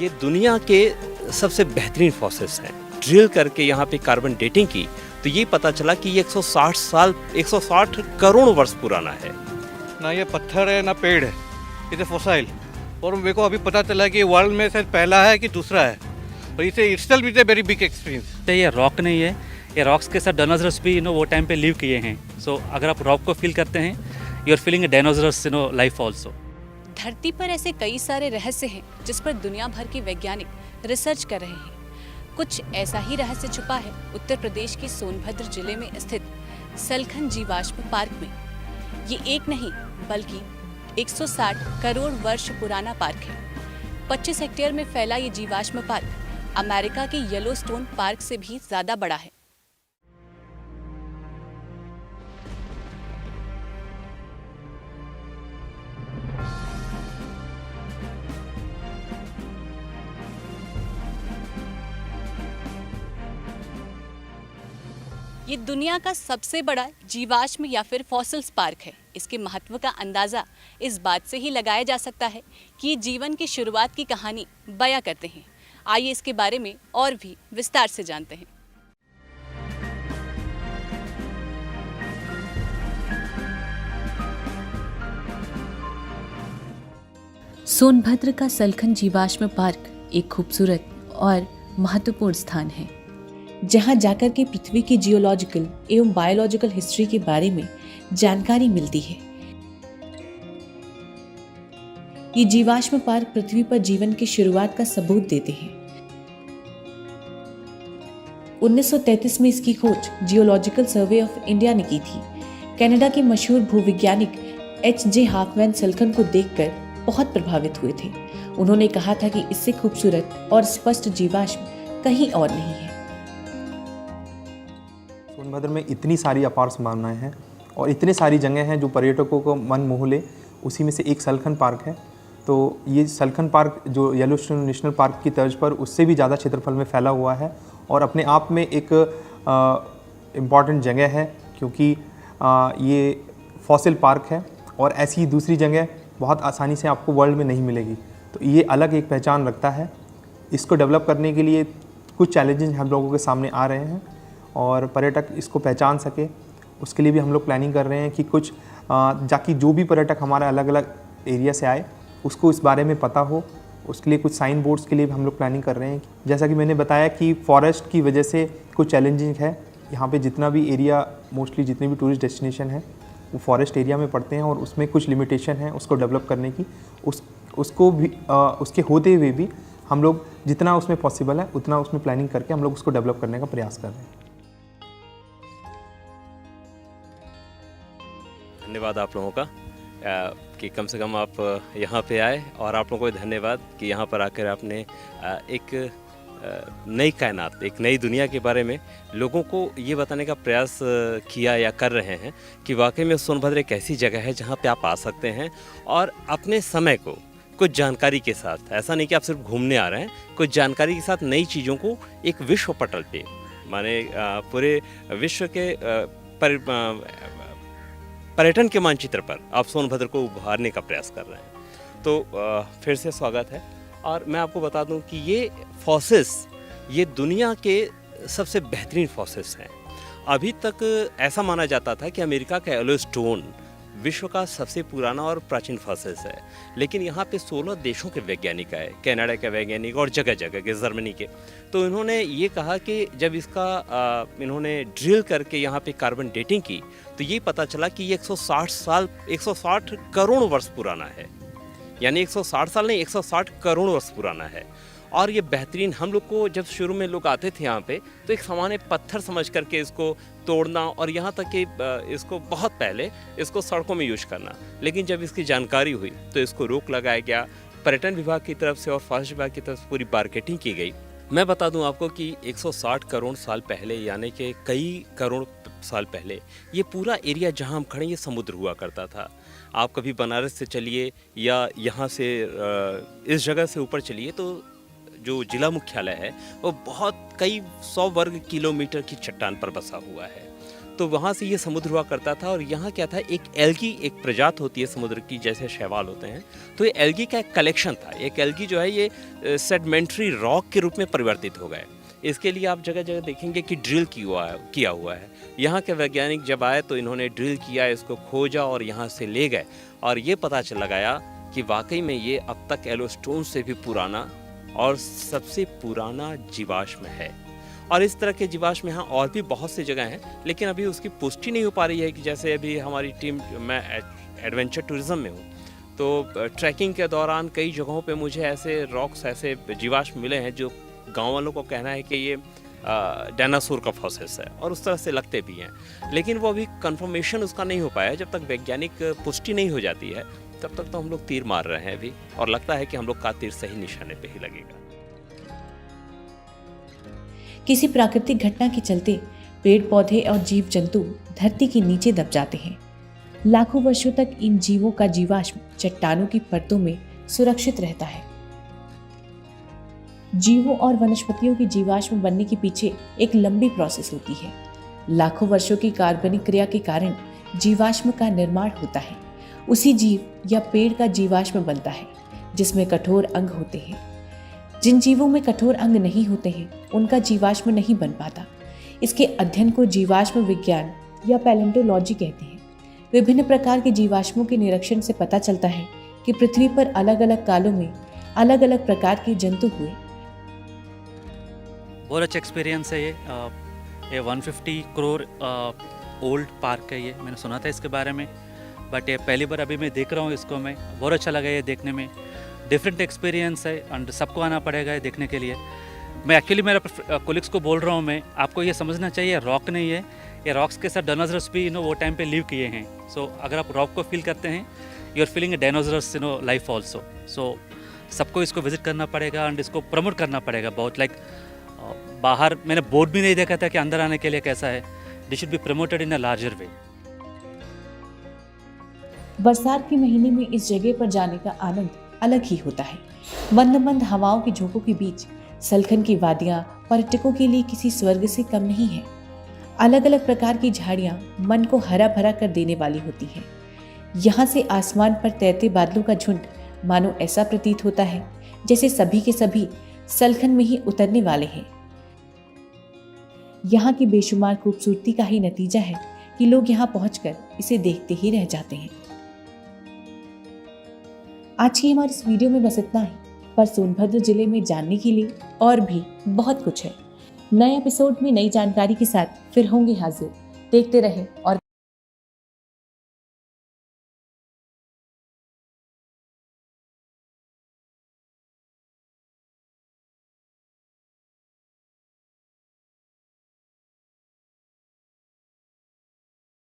ये दुनिया के सबसे बेहतरीन फॉसिल्स हैं। ड्रिल करके यहाँ पे कार्बन डेटिंग की तो ये पता चला कि ये 160 करोड़ वर्ष पुराना है। ना ये पत्थर है ना पेड़ है, इसे फॉसाइल। और मेरे को अभी पता चला कि वर्ल्ड में शायद पहला है कि दूसरा है, और इसे itself is a very big experience. तो ये रॉक नहीं है, ये रॉक्स के साथ डायनासोरस भी वो टाइम पे लिव किए हैं। सो अगर आप रॉक को फील करते हैं, you are feeling a dinosaurs life also. धरती पर ऐसे कई सारे रहस्य हैं जिस पर दुनिया भर के वैज्ञानिक रिसर्च कर रहे हैं। कुछ ऐसा ही रहस्य छुपा है उत्तर प्रदेश के सोनभद्र जिले में स्थित सलखन जीवाश्म पार्क में। ये एक नहीं बल्कि 160 करोड़ वर्ष पुराना पार्क है। 25 हेक्टेयर में फैला ये जीवाश्म पार्क अमेरिका के येलोस्टोन पार्क से भी ज्यादा बड़ा है। ये दुनिया का सबसे बड़ा जीवाश्म या फिर फॉसिल्स पार्क है। इसके महत्व का अंदाजा इस बात से ही लगाया जा सकता है कि ये जीवन की शुरुआत की कहानी बयां करते हैं। आइए इसके बारे में और भी विस्तार से जानते हैं। सोनभद्र का सलखन जीवाश्म पार्क एक खूबसूरत और महत्वपूर्ण स्थान है, जहां जाकर के पृथ्वी की जियोलॉजिकल एवं बायोलॉजिकल हिस्ट्री के बारे में जानकारी मिलती है। ये जीवाश्म पार्क पृथ्वी पर जीवन की शुरुआत का सबूत देते हैं। 1933 में इसकी खोज जियोलॉजिकल सर्वे ऑफ इंडिया ने की थी। कनाडा के मशहूर भूविज्ञानिक H.J. हाफमैन सलखन को देखकर बहुत प्रभावित हुए थे। उन्होंने कहा था कि इससे खूबसूरत और स्पष्ट जीवाश्म कहीं और नहीं है। सोनभद्र में इतनी सारी अपार संभावनाएं हैं और इतनी सारी जगह हैं जो पर्यटकों को मन मोह ले। उसी में से एक सलखन पार्क है। तो ये सलखन पार्क जो येलोस्टोन नेशनल पार्क की तर्ज पर उससे भी ज़्यादा क्षेत्रफल में फैला हुआ है और अपने आप में एक इम्पॉर्टेंट जगह है, क्योंकि ये फॉसिल पार्क है और ऐसी दूसरी जगह बहुत आसानी से आपको वर्ल्ड में नहीं मिलेगी। तो ये अलग एक पहचान रखता है। इसको डेवलप करने के लिए कुछ चैलेंजेस हम लोगों के सामने आ रहे हैं और पर्यटक इसको पहचान सके उसके लिए भी हम लोग प्लानिंग कर रहे हैं कि कुछ ताकि जो भी पर्यटक हमारे अलग अलग एरिया से आए उसको इस बारे में पता हो। उसके लिए कुछ साइन बोर्ड्स के लिए भी हम लोग प्लानिंग कर रहे हैं। जैसा कि मैंने बताया कि फॉरेस्ट की वजह से कुछ चैलेंजिंग है। यहाँ पे जितना भी एरिया मोस्टली जितने भी टूरिस्ट डेस्टिनेशन है वो फॉरेस्ट एरिया में पड़ते हैं और उसमें कुछ लिमिटेशन है उसको डेवलप करने की। उसको भी उसके होते हुए भी हम लोग जितना उसमें पॉसिबल है उतना उसमें प्लानिंग करके हम लोग उसको डेवलप करने का प्रयास कर रहे हैं। धन्यवाद आप लोगों का कि कम से कम आप यहाँ पे आए, और आप लोगों को धन्यवाद कि यहाँ पर आकर आपने एक नई कायनात, एक नई दुनिया के बारे में लोगों को ये बताने का प्रयास किया या कर रहे हैं कि वाकई में सोनभद्र एक ऐसी जगह है जहाँ पे आप आ सकते हैं और अपने समय को कुछ जानकारी के साथ, ऐसा नहीं कि आप सिर्फ घूमने आ रहे हैं, कुछ जानकारी के साथ नई चीज़ों को एक विश्व पटल पे, माने पूरे विश्व के पर्यटन के मानचित्र पर आप सोनभद्र को उभारने का प्रयास कर रहे हैं। तो फिर से स्वागत है। और मैं आपको बता दूं कि ये फॉसिल्स ये दुनिया के सबसे बेहतरीन फॉसिल्स हैं। अभी तक ऐसा माना जाता था कि अमेरिका का येलोस्टोन विश्व का सबसे पुराना और प्राचीन फॉसिल्स है, लेकिन यहाँ पे 16 देशों के वैज्ञानिक आए, कनाडा के वैज्ञानिक और जगह जगह के, जर्मनी के। तो इन्होंने ये कहा कि जब इसका इन्होंने ड्रिल करके यहाँ पे कार्बन डेटिंग की तो ये पता चला कि ये 160 करोड़ वर्ष पुराना है। यानी 160 साल नहीं, 160 करोड़ वर्ष पुराना है। और ये बेहतरीन, हम लोग को जब शुरू में लोग आते थे यहाँ पे तो एक सामान्य पत्थर समझ करके इसको तोड़ना और यहाँ तक कि इसको बहुत पहले इसको सड़कों में यूज करना, लेकिन जब इसकी जानकारी हुई तो इसको रोक लगाया गया पर्यटन विभाग की तरफ से और फॉरेस्ट विभाग की तरफ से पूरी मार्केटिंग की गई। मैं बता दूं आपको कि 160 करोड़ साल पहले, यानी कि कई करोड़ साल पहले, ये पूरा एरिया जहां हम खड़े ये समुद्र हुआ करता था। आप कभी बनारस से चलिए या यहाँ से इस जगह से ऊपर चलिए तो जो जिला मुख्यालय है वो बहुत कई 100 वर्ग किलोमीटर की चट्टान पर बसा हुआ है। तो वहाँ से ये समुद्र हुआ करता था। और यहाँ क्या था, एक एल्गी, एक प्रजाति होती है समुद्र की, जैसे शैवाल होते हैं, तो ये एल्गी का एक कलेक्शन था। एक एल्गी जो है ये सेडिमेंट्री रॉक के रूप में परिवर्तित हो गए। इसके लिए आप जगह जगह देखेंगे कि ड्रिल किया हुआ है। यहाँ के वैज्ञानिक जब आए तो इन्होंने ड्रिल किया, इसको खोजा और यहाँ से ले गए और ये पता लगाया कि वाकई में ये अब तक येलोस्टोन से भी पुराना और सबसे पुराना जीवाश्म है। और इस तरह के जीवाश्म यहाँ और भी बहुत सी जगह हैं, लेकिन अभी उसकी पुष्टि नहीं हो पा रही है। कि जैसे अभी हमारी टीम, मैं एडवेंचर टूरिज्म में हूँ, तो ट्रैकिंग के दौरान कई जगहों पे मुझे ऐसे रॉक्स, ऐसे जीवाश्म मिले हैं जो गांव वालों को कहना है कि ये डायनासोर का फॉसिल्स है, और उस तरह से लगते भी हैं। लेकिन वो अभी कंफर्मेशन उसका नहीं हो पाया। जब तक वैज्ञानिक पुष्टि नहीं हो जाती है तब तक तो हम लोग तीर मार रहे हैं अभी, और लगता है कि हम लोग का तीर सही निशाने पे ही लगेगा। किसी प्राकृतिक घटना के चलते पेड़ पौधे और जीव जंतु धरती के नीचे दब जाते हैं। लाखों वर्षों तक इन जीवों का जीवाश्म चट्टानों की परतों में सुरक्षित रहता है। जीवों और वनस्पतियों के जीवाश्म बनने के पीछे एक लंबी प्रोसेस होती है। लाखों वर्षों की कार्बनिक क्रिया के कारण जीवाश्म का निर्माण होता है। उसी जीव या पेड़ का जीवाश्म बनता है जिसमें कठोर अंग होते हैं। जिन जीवों में कठोर अंग नहीं होते हैं उनका जीवाश्म नहीं बन पाता। इसके अध्ययन को जीवाश्म विज्ञान या पैलेंटोलॉजी कहते हैं। विभिन्न प्रकार के जीवाश्मों के निरीक्षण से पता चलता है कि पृथ्वी पर अलग अलग कालों में अलग अलग प्रकार के जंतु हुए। बहुत अच्छा एक्सपीरियंस है ये 150 करोड़ ओल्ड पार्क है। ये मैंने सुना था इसके बारे में, बट ये पहली बार अभी मैं देख रहा हूँ इसको। मैं बहुत अच्छा लगा ये देखने में, डिफरेंट एक्सपीरियंस है एंड सबको आना पड़ेगा ये देखने के लिए। मैं एक्चुअली मेरा कोलिग्स को बोल रहा हूँ, मैं आपको ये समझना चाहिए रॉक नहीं है, ये रॉक्स के साथ डायनासोर्स भी वो टाइम पे लिव किए हैं। सो अगर आप रॉक को फील करते हैं, you are feeling a dinosaur's life also. So सबको इसको विजिट करना पड़ेगा एंड इसको प्रमोट करना पड़ेगा बहुत। लाइक बाहर मैंने बोर्ड भी नहीं देखा था कि अंदर आने के लिए कैसा है। This should be promoted in a larger way. बरसात के महीने में इस जगह पर जाने का आनंद अलग ही होता है। मंद मंद हवाओं के झोंकों के बीच सलखन की वादियां पर्यटकों के लिए किसी स्वर्ग से कम नहीं है। अलग अलग प्रकार की झाड़ियां मन को हरा भरा कर देने वाली होती हैं। यहाँ से आसमान पर तैरते बादलों का झुंड मानो ऐसा प्रतीत होता है जैसे सभी के सभी सलखन में ही उतरने वाले हैं। यहाँ की बेशुमार खूबसूरती का ही नतीजा है कि लोग यहाँ पहुंचकर इसे देखते ही रह जाते हैं। आज की हमारी इस वीडियो में बस इतना ही, पर सोनभद्र जिले में जानने के लिए और भी बहुत कुछ है। नए एपिसोड में नई जानकारी के साथ फिर होंगे हाजिर। देखते रहें और